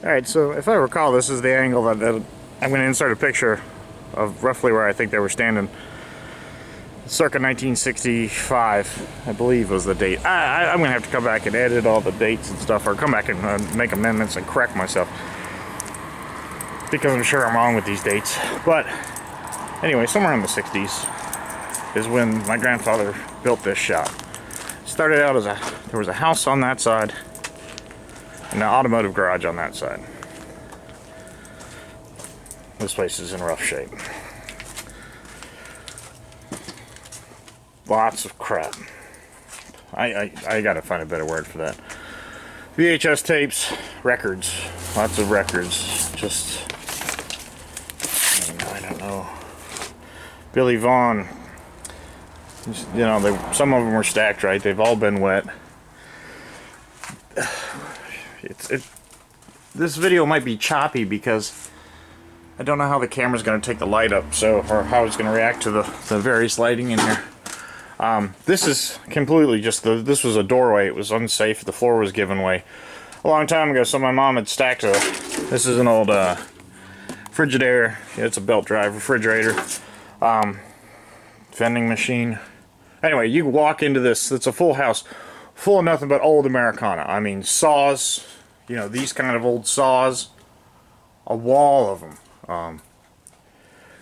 Alright, so if I recall, this is the angle that I'm going to insert a picture of roughly where I think they were standing. Circa 1965, I believe was the date. I'm going to have to come back and edit all the dates and stuff, or come back and make amendments and correct myself, because I'm sure I'm wrong with these dates. But anyway, somewhere in the 60s is when my grandfather built this shop. Started out as there was a house on that side and an automotive garage on that side. This place is in rough shape. Lots of crap. I gotta find a better word for that. VHS tapes, records, lots of records. Just, I don't know. Billy Vaughn. You know, some of them were stacked right. They've all been wet. This video might be choppy because I don't know how the camera's going to take the light up, or how it's going to react to the various lighting in here. This is completely just this was a doorway. It was unsafe. The floor was given way a long time ago. So my mom had stacked this is an old Frigidaire. Yeah, it's a belt drive refrigerator. Vending machine. Anyway, you walk into this. It's a full house, full of nothing but old Americana. I mean, saws. You know, these kind of old saws. A wall of them.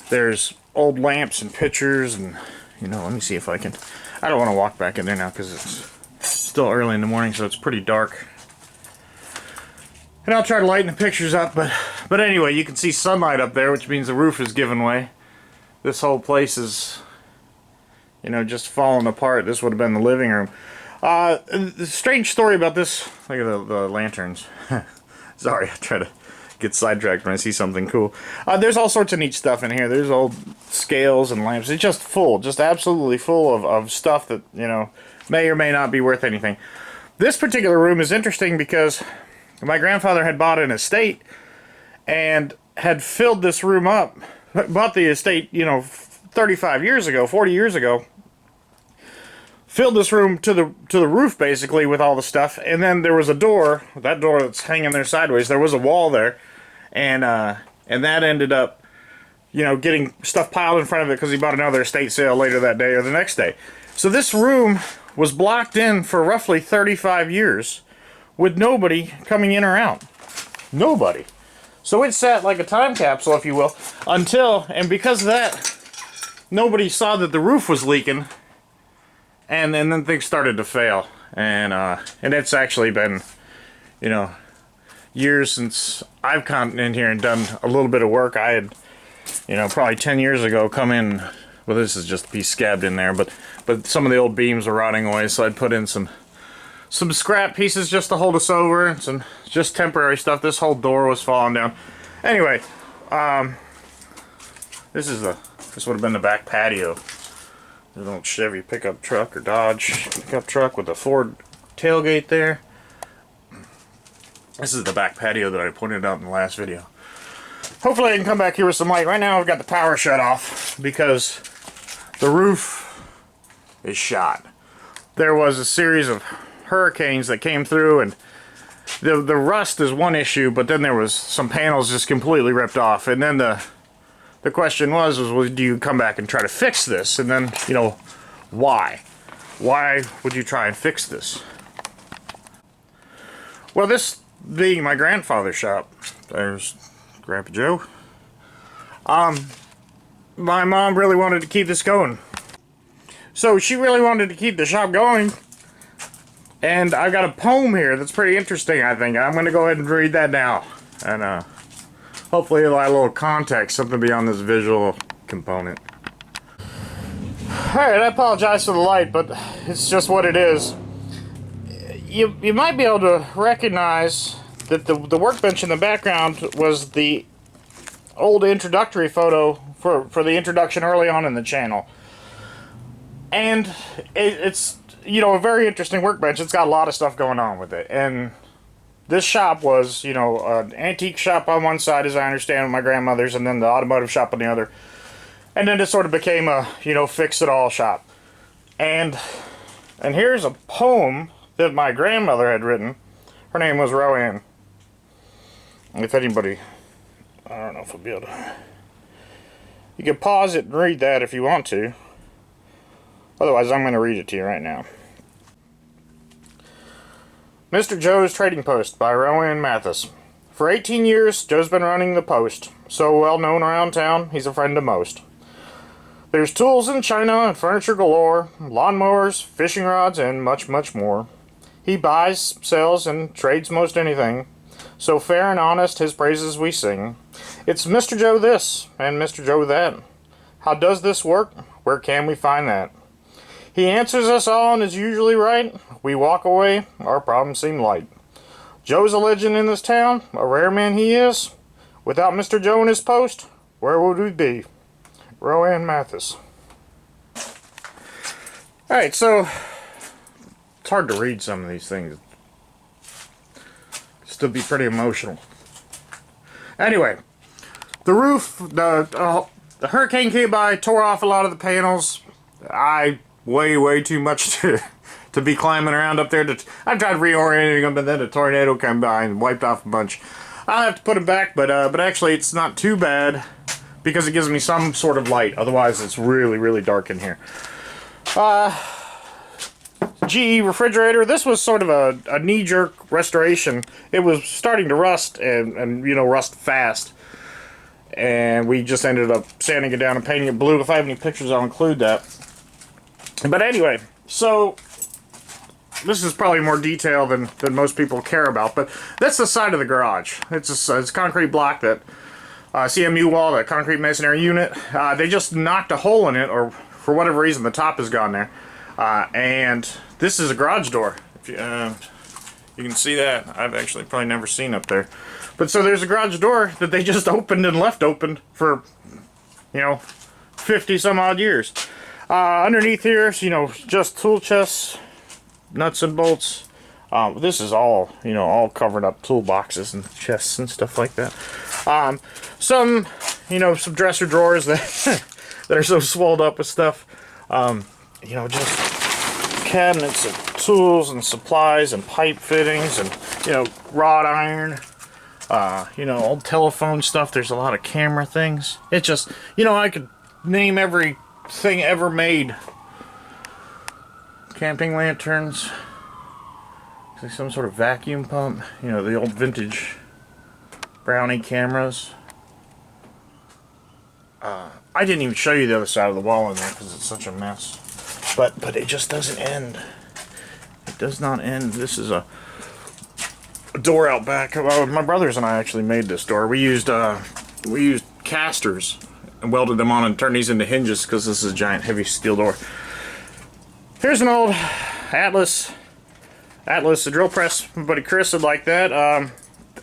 There's old lamps and pictures and. You know, let me see if I can. I don't want to walk back in there now because it's still early in the morning, so it's pretty dark. And I'll try to lighten the pictures up, but anyway, you can see sunlight up there, which means the roof is giving way. This whole place is, you know, just falling apart. This would have been the living room. The strange story about this. Look at the lanterns. Sorry, I try to get sidetracked when I see something cool. There's all sorts of neat stuff in here. There's old scales and lamps. It's just full, just absolutely full of stuff that, you know, may or may not be worth anything. This particular room is interesting because my grandfather had bought an estate and had filled this room up. Bought the estate, you know, 35 years ago, 40 years ago. Filled this room to the roof basically with all the stuff, and then there was a door. That door that's hanging there sideways. There was a wall there, and that ended up, you know, getting stuff piled in front of it because he bought another estate sale later that day or the next day. So this room was blocked in for roughly 35 years, with nobody coming in or out. Nobody. So it sat like a time capsule, if you will, and because of that, nobody saw that the roof was leaking. And then things started to fail, and it's actually been, you know, years since I've come in here and done a little bit of work. I had, you know, probably 10 years ago come in. Well, this is just a piece scabbed in there, but some of the old beams were rotting away, so I'd put in some scrap pieces just to hold us over, and some just temporary stuff. This whole door was falling down. Anyway, this would have been the back patio. An old Chevy pickup truck or Dodge pickup truck with a Ford tailgate there. This is the back patio that I pointed out in the last video. Hopefully I can come back here with some light. Right now I've got the power shut off because the roof is shot. There was a series of hurricanes that came through, and the rust is one issue, but then there was some panels just completely ripped off, and then the question was, well, do you come back and try to fix this? And then, you know, why? Why would you try and fix this? Well, this being my grandfather's shop, there's Grandpa Joe. My mom really wanted to keep this going. So she really wanted to keep the shop going. And I've got a poem here that's pretty interesting, I think. I'm going to go ahead and read that now. And, hopefully it'll add a little context, something beyond this visual component. Alright, I apologize for the light, but it's just what it is. You might be able to recognize that the workbench in the background was the old introductory photo for the introduction early on in the channel. And it's, you know, a very interesting workbench. It's got a lot of stuff going on with it. And this shop was, you know, an antique shop on one side, as I understand, with my grandmother's, and then the automotive shop on the other. And then it sort of became a, you know, fix-it-all shop. And here's a poem that my grandmother had written. Her name was Roanne. if anybody, I don't know if I'll be able to. You can pause it and read that if you want to. Otherwise, I'm going to read it to you right now. Mr. Joe's Trading Post by Rowan Mathis. For 18 years, Joe's been running the post. So well known around town, he's a friend to most. There's tools in China and furniture galore, lawnmowers, fishing rods, and much, much more. He buys, sells, and trades most anything. So fair and honest, his praises we sing. It's Mr. Joe this, and Mr. Joe that. How does this work? Where can we find that? He answers us all and is usually right. We walk away, our problems seem light. Joe's a legend in this town, a rare man he is. Without Mr. Joe and his post, where would we be? Rowan Mathis. Alright, so it's hard to read some of these things. Still be pretty emotional. Anyway, the roof, the hurricane came by, tore off a lot of the panels. Way too much to be climbing around up there. I tried reorienting them, but then a tornado came by and wiped off a bunch. I'll have to put them back, but actually it's not too bad because it gives me some sort of light. Otherwise, it's really dark in here. GE refrigerator. This was sort of a knee-jerk restoration. It was starting to rust and you know, rust fast. And we just ended up sanding it down and painting it blue. If I have any pictures, I'll include that. But anyway, so this is probably more detail than most people care about, but that's the side of the garage. It's a concrete block that CMU wall, the concrete masonry unit. They just knocked a hole in it, or for whatever reason, the top has gone there. And this is a garage door. If you can see that. I've actually probably never seen up there. But so there's a garage door that they just opened and left open for, you know, 50 some odd years. Underneath here, you know, just tool chests, nuts and bolts. This is all, you know, all covered up toolboxes and chests and stuff like that. Some, you know, some dresser drawers that that are so swelled up with stuff. You know, just cabinets of tools and supplies and pipe fittings and, you know, wrought iron. You know, old telephone stuff. There's a lot of camera things. It's just, you know, I could name every thing ever made. Camping lanterns, like some sort of vacuum pump, you know, the old vintage Brownie cameras. I didn't even show you the other side of the wall in there because it's such a mess, but it just doesn't end. It does not end. This is a door out back. My brothers and I actually made this door. We used casters and welded them on and turned these into hinges because this is a giant heavy steel door. Here's an old Atlas, a drill press. My buddy Chris would like that.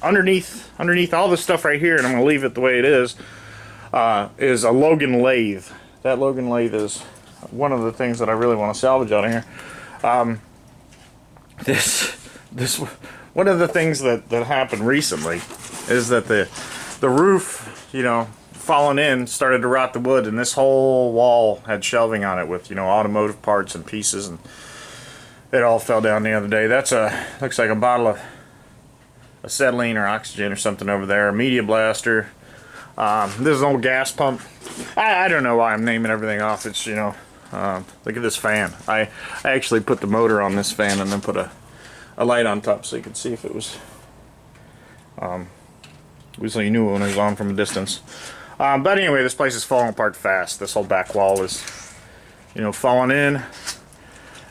Underneath all this stuff right here, and I'm going to leave it the way it is a Logan lathe. That Logan lathe is one of the things that I really want to salvage out of here. One of the things that happened recently is that the roof, you know, falling in, started to rot the wood, and this whole wall had shelving on it with, you know, automotive parts and pieces, and it all fell down the other day. That's looks like a bottle of acetylene or oxygen or something over there. A media blaster. This is an old gas pump. I don't know why I'm naming everything off. It's, you know, look at this fan. I actually put the motor on this fan and then put a light on top so you could see if it was so you knew when it was on from a distance. But anyway, this place is falling apart fast. This whole back wall is, you know, falling in,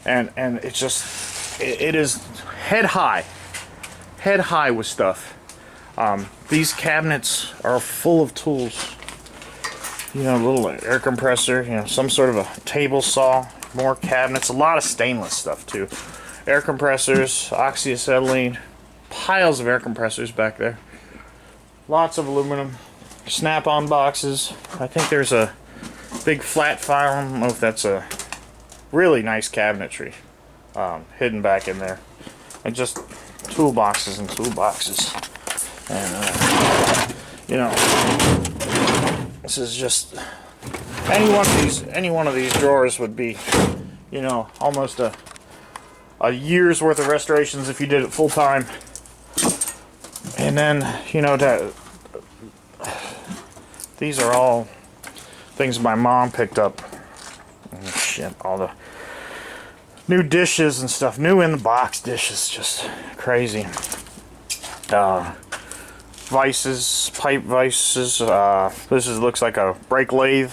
and it's just, it is head high with stuff. These cabinets are full of tools. You know, a little air compressor, you know, some sort of a table saw, more cabinets, a lot of stainless stuff too. Air compressors, oxyacetylene, piles of air compressors back there. Lots of aluminum, snap-on boxes. I think there's a big flat file. I don't know if that's a really nice cabinetry hidden back in there. And just toolboxes and toolboxes. And, you know, this is just, any one of these drawers would be, you know, almost a year's worth of restorations if you did it full time. And then, you know, these are all things my mom picked up. Oh, shit, all the new dishes and stuff. New in the box dishes, just crazy. Vices, pipe vices. This looks like a brake lathe.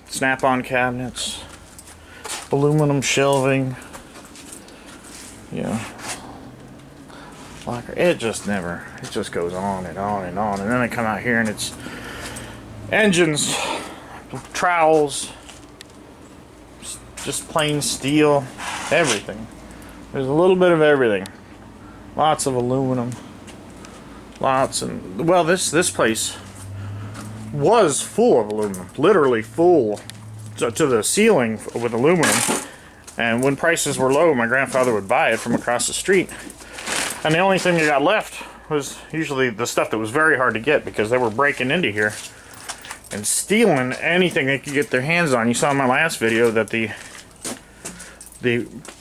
Snap-on cabinets. Aluminum shelving. Yeah. Locker. It just goes on and on and on. And then I come out here and it's engines, trowels, just plain steel, everything. There's a little bit of everything. Lots of aluminum. Lots. And well, this place was full of aluminum, literally full to the ceiling with aluminum. And when prices were low, my grandfather would buy it from across the street. And the only thing you got left was usually the stuff that was very hard to get, because they were breaking into here and stealing anything they could get their hands on. You saw in my last video that the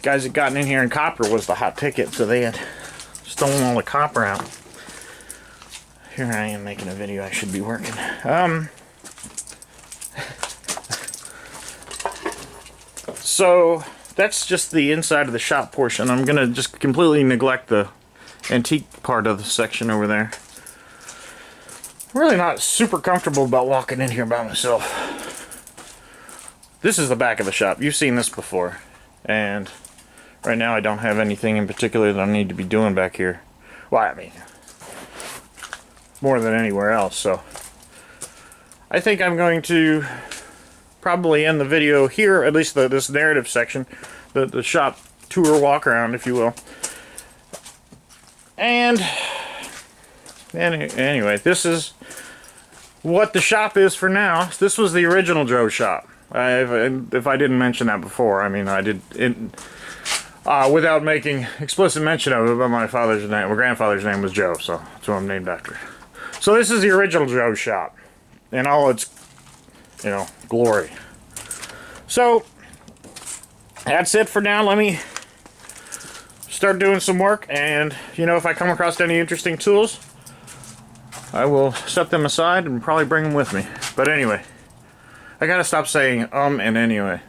guys that gotten in here in copper was the hot ticket, so they had stolen all the copper out. Here I am making a video I should be working. So that's just the inside of the shop portion. I'm gonna just completely neglect the antique part of the section over there. I'm really not super comfortable about walking in here by myself. This is the back of the shop. You've seen this before. And right now I don't have anything in particular that I need to be doing back here. Well, I mean, more than anywhere else. So I think I'm going to probably end the video here, at least this narrative section, the shop tour walk around, if you will. And anyway, this is what the shop is for now. This was the original Joe's shop. If I didn't mention that before, I mean, I did without making explicit mention of it, but my grandfather's name was Joe, so that's what I'm named after. So this is the original Joe's shop in all its, you know, glory. So that's it for now. Let me start doing some work, and you know, if I come across any interesting tools, I will set them aside and probably bring them with me. But anyway, I gotta stop saying and anyway.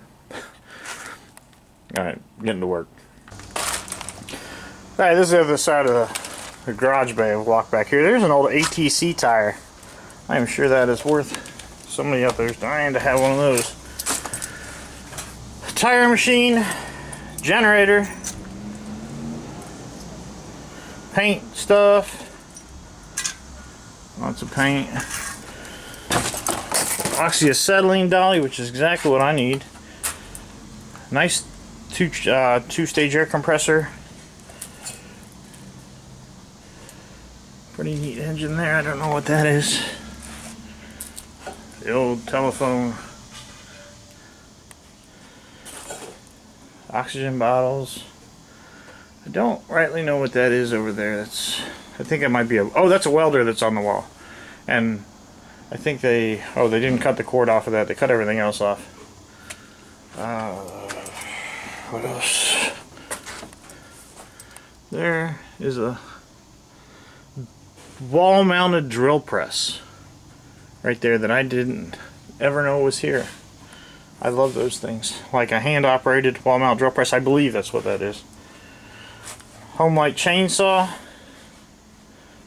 Alright, getting to work. Alright, this is the other side of the garage bay. I'll walk back here. There's an old ATC tire. I am sure that is worth, somebody out there is dying to have one of those. Tire machine, generator, paint stuff, lots of paint, oxyacetylene dolly, which is exactly what I need. Nice two-stage air compressor. Pretty neat engine there. I don't know what that is. The old telephone. Oxygen bottles. I don't rightly know what that is over there. I think it might be oh, that's a welder that's on the wall. And I think they didn't cut the cord off of that. They cut everything else off. What else? There is a wall-mounted drill press right there that I didn't ever know was here. I love those things. Like a hand-operated wall-mount drill press. I believe that's what that is. Home light chainsaw.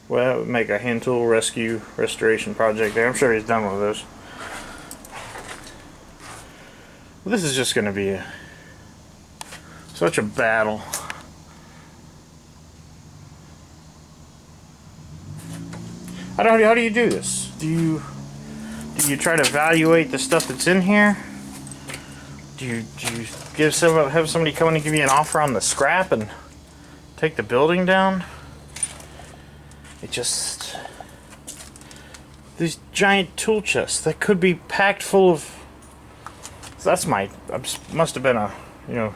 Well, that would make a hand tool rescue restoration project there. I'm sure he's done one of those. Well, this is just going to be such a battle. How do you do this? Do you try to evaluate the stuff that's in here? Do you have somebody come in and give you an offer on the scrap and take the building down? It just, these giant tool chests that could be packed full of. Must have been a, you know,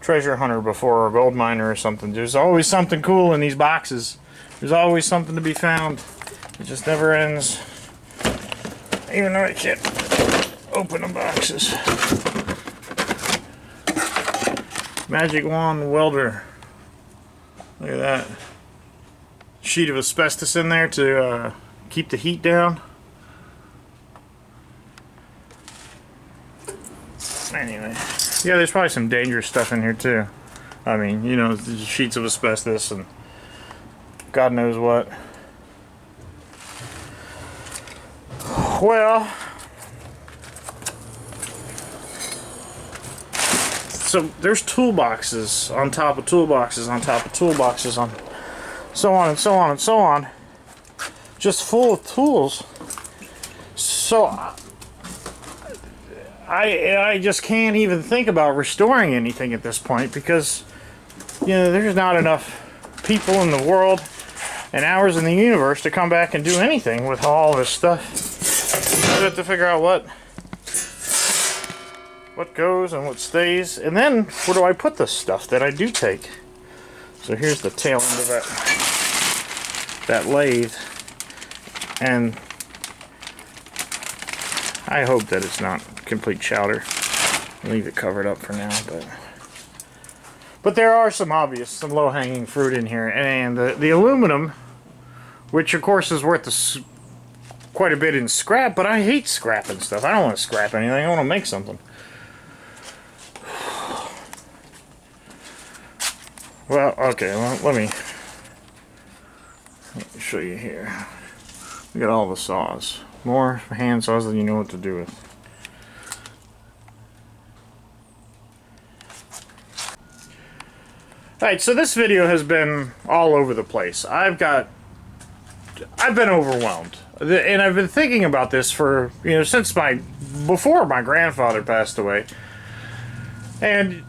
treasure hunter before, or a gold miner or something. There's always something cool in these boxes. There's always something to be found. It just never ends. Even though I can't open the boxes. Magic wand welder. Look at that. sheet of asbestos in there to keep the heat down. Anyway, yeah, there's probably some dangerous stuff in here too. I mean, you know, sheets of asbestos and God knows what. Well, so there's toolboxes on top of toolboxes on top of toolboxes on so on and so on and so on, just full of tools. So I just can't even think about restoring anything at this point because, you know, there's not enough people in the world and hours in the universe to come back and do anything with all this stuff. I have to figure out what goes and what stays, and then where do I put the stuff that I do take? So here's the tail end of that lathe, and I hope that it's not complete chowder. I'll leave it covered up for now, but there are some low-hanging fruit in here, and the aluminum, which of course is worth quite a bit in scrap, but I hate scrapping stuff. I don't want to scrap anything. I want to make something. Well, okay, let me show you here. We got all the saws. More hand saws than you know what to do with. Alright, so this video has been all over the place. I've been overwhelmed. And I've been thinking about this for, you know, since before my grandfather passed away. And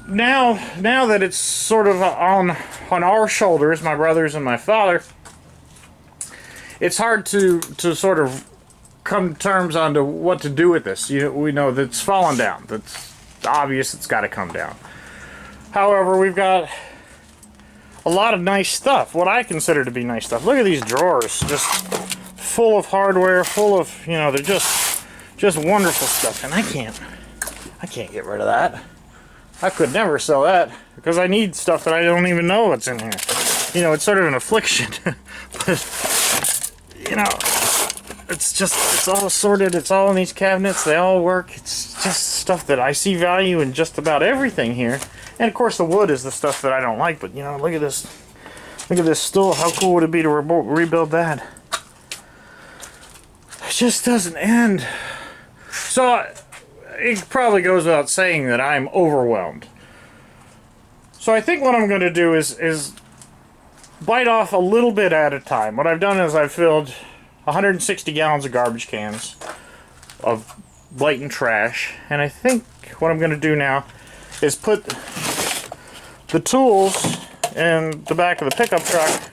now that it's sort of on our shoulders, my brothers and my father, it's hard to sort of come to terms on to what to do with this. You know, we know that it's fallen down. That's obvious. It's got to come down. However, we've got a lot of nice stuff, what I consider to be nice stuff. Look at these drawers, just full of hardware, full of, you know, they're just wonderful stuff, and I can't get rid of that. I could never sell that because I need stuff that I don't even know what's in here. You know, it's sort of an affliction, but you know, it's all sorted, it's all in these cabinets, they all work. It's just stuff that I see value in just about everything here. And of course the wood is the stuff that I don't like, but you know, look at this stool. How cool would it be to rebuild that? It just doesn't end. So it probably goes without saying that I'm overwhelmed. So I think what I'm going to do is bite off a little bit at a time. What I've done is I've filled 160 gallons of garbage cans of blatant trash, and I think what I'm going to do now is put the tools in the back of the pickup truck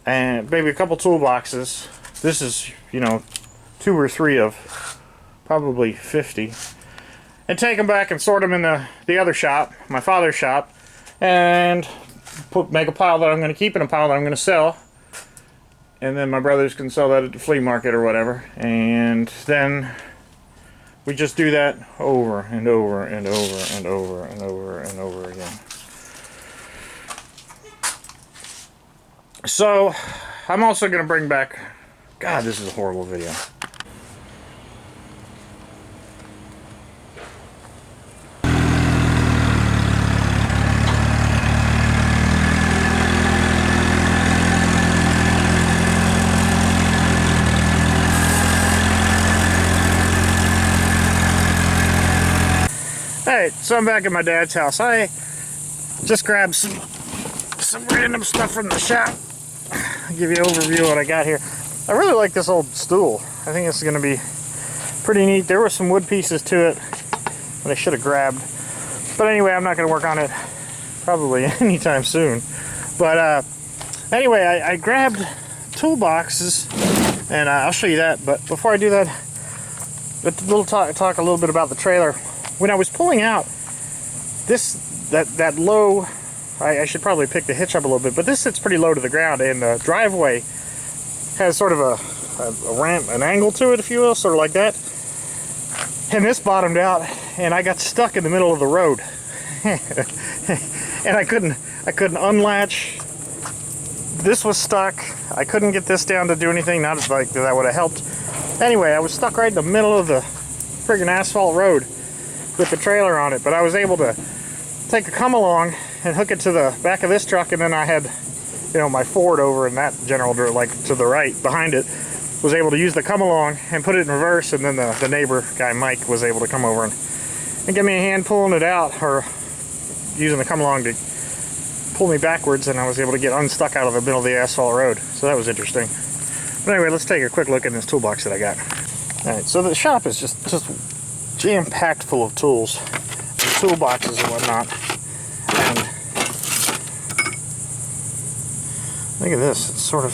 and maybe a couple toolboxes. This is, you know, 2 or 3 of probably 50, and take them back and sort them in the other shop, my father's shop, and make a pile that I'm going to keep and a pile that I'm going to sell, and then my brothers can sell that at the flea market or whatever, and then we just do that over and over and over and over and over and over again. So I'm also going to bring back, God, this is a horrible video. Alright, so I'm back at my dad's house. I just grabbed some random stuff from the shop. I'll give you an overview of what I got here. I really like this old stool. I think it's going to be pretty neat. There were some wood pieces to it that I should have grabbed. But anyway, I'm not going to work on it probably anytime soon. But anyway, I grabbed toolboxes, and I'll show you that. But before I do that, talk a little bit about the trailer. When I was pulling out that low, I should probably pick the hitch up a little bit, but this sits pretty low to the ground, and the driveway has sort of a ramp, an angle to it, if you will, sort of like that. And this bottomed out, and I got stuck in the middle of the road, and I couldn't unlatch this was stuck. I couldn't get this down to do anything. Not like that would have helped. Anyway, I was stuck right in the middle of the friggin' asphalt road with the trailer on it, but I was able to take a come along and hook it to the back of this truck, and then I had, you know, my Ford over in that general, like to the right behind it, was able to use the come along and put it in reverse, and then the neighbor guy Mike was able to come over and give me a hand pulling it out, or using the come along to pull me backwards, and I was able to get unstuck out of the middle of the asphalt road. So that was interesting. But anyway, let's take a quick look in this toolbox that I got. Alright, so the shop is just jam-packed full of tools and toolboxes and whatnot. And look at this, it's sort of,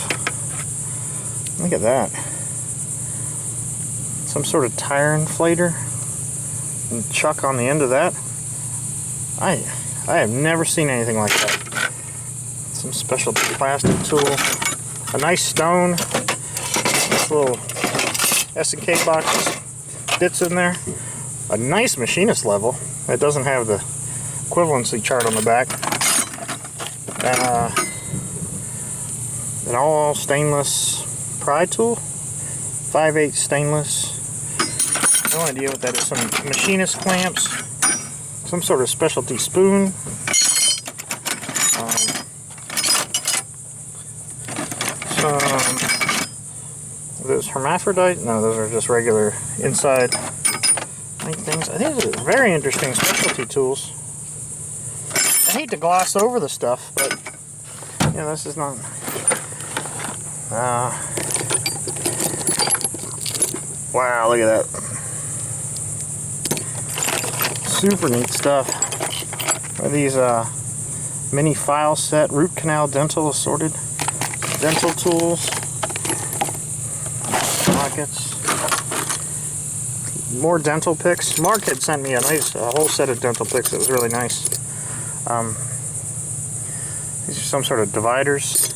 look at that. Some sort of tire inflator and chuck on the end of that. I have never seen anything like that. Some special plastic tool. A nice stone. This little S&K box bits in there. A nice machinist level. It doesn't have the equivalency chart on the back. And an all stainless pry tool. 5/8 stainless. No idea what that is. Some machinist clamps. Some sort of specialty spoon. Are those hermaphrodite? No, those are just regular inside things. I think these are very interesting specialty tools. I hate to gloss over the stuff, but you know, this is not. Wow, look at that. Super neat stuff. Are these mini file set root canal dental assorted dental tools, pockets, more dental picks. Mark had sent me a whole set of dental picks. It was really nice. These are some sort of dividers.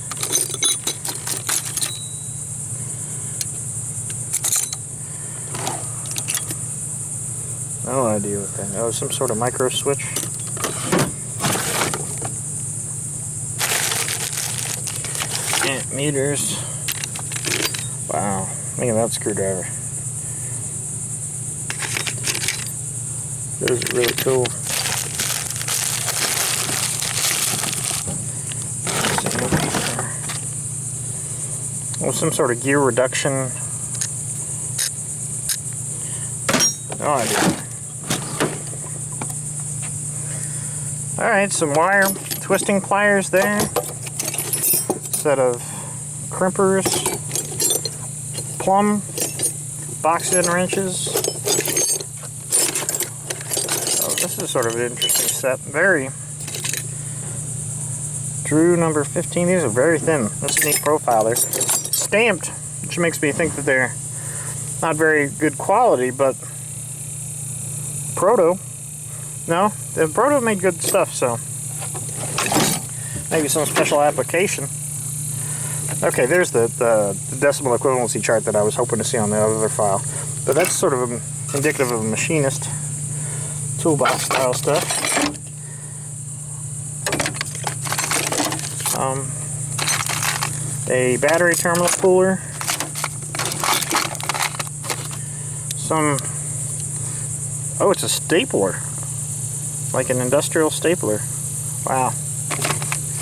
No idea what that is. Oh, some sort of micro switch. Amp meters. Wow, look at that screwdriver. Those are really cool. Oh, some sort of gear reduction. No idea. Alright, some wire twisting pliers there. Set of crimpers. Plumb box end wrenches. Oh, this is sort of an interesting set. Very Drew number 15. These are very thin. That's a neat profile. They're stamped, which makes me think that they're not very good quality, but Proto. No, the Proto made good stuff, so maybe some special application. Okay, there's the decimal equivalency chart that I was hoping to see on the other file. But that's sort of indicative of a machinist toolbox style stuff. A battery terminal cooler. Oh, it's a stapler. Like an industrial stapler. Wow.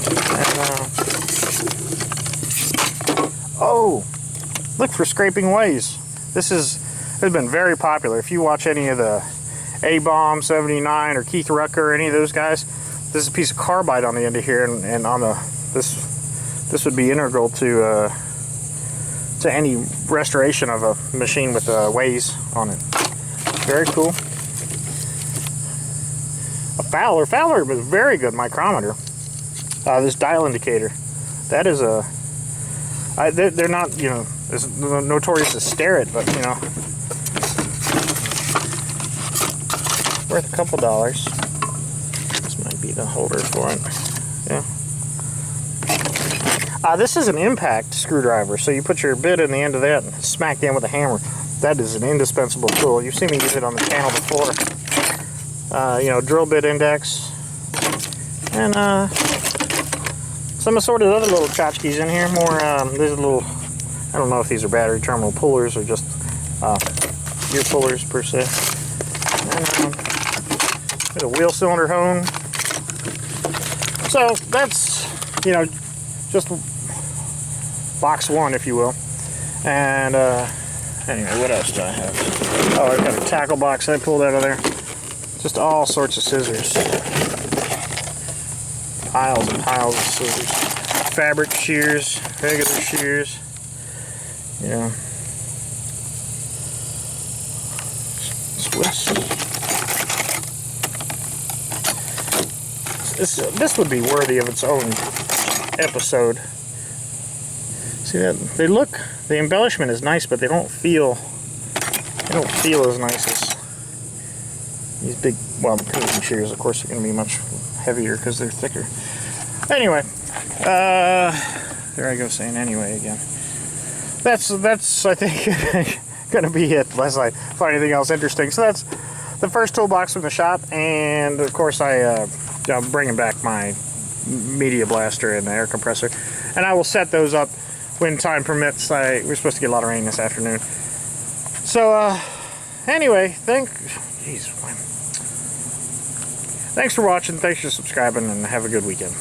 And, oh! Look for scraping ways. This has been very popular. If you watch any of the A-Bomb 79 or Keith Rucker or any of those guys, this is a piece of carbide on the end of here, and on the this would be integral to any restoration of a machine with ways on it. Very cool. A Fowler was a very good micrometer. This dial indicator, that is a. They're not, you know, as notorious as Starrett, but you know, worth a couple dollars. This might be the holder for it. Yeah. This is an impact screwdriver, so you put your bit in the end of that and smack down with a hammer. That is an indispensable tool. You've seen me use it on the channel before. You know, drill bit index, and some assorted other little tchotchkes in here. More, these are little, I don't know if these are battery terminal pullers or just gear pullers per se. And there's a wheel cylinder hone. So that's, you know, just box one, if you will. And anyway, what else do I have? Oh, I've got a tackle box I pulled out of there. Just all sorts of scissors. Piles and piles of scissors. Fabric shears, regular shears. Yeah. Swiss. This would be worthy of its own episode. See that? They look, the embellishment is nice, but they don't feel as nice as these big, well, the pinion shears, of course, are going to be much heavier because they're thicker. Anyway, there I go saying anyway again. That's I think going to be it unless I find anything else interesting. So that's the first toolbox from the shop, and of course I'm bringing back my media blaster and the air compressor, and I will set those up when time permits. We're supposed to get a lot of rain this afternoon. So anyway, thanks for watching, thanks for subscribing, and have a good weekend.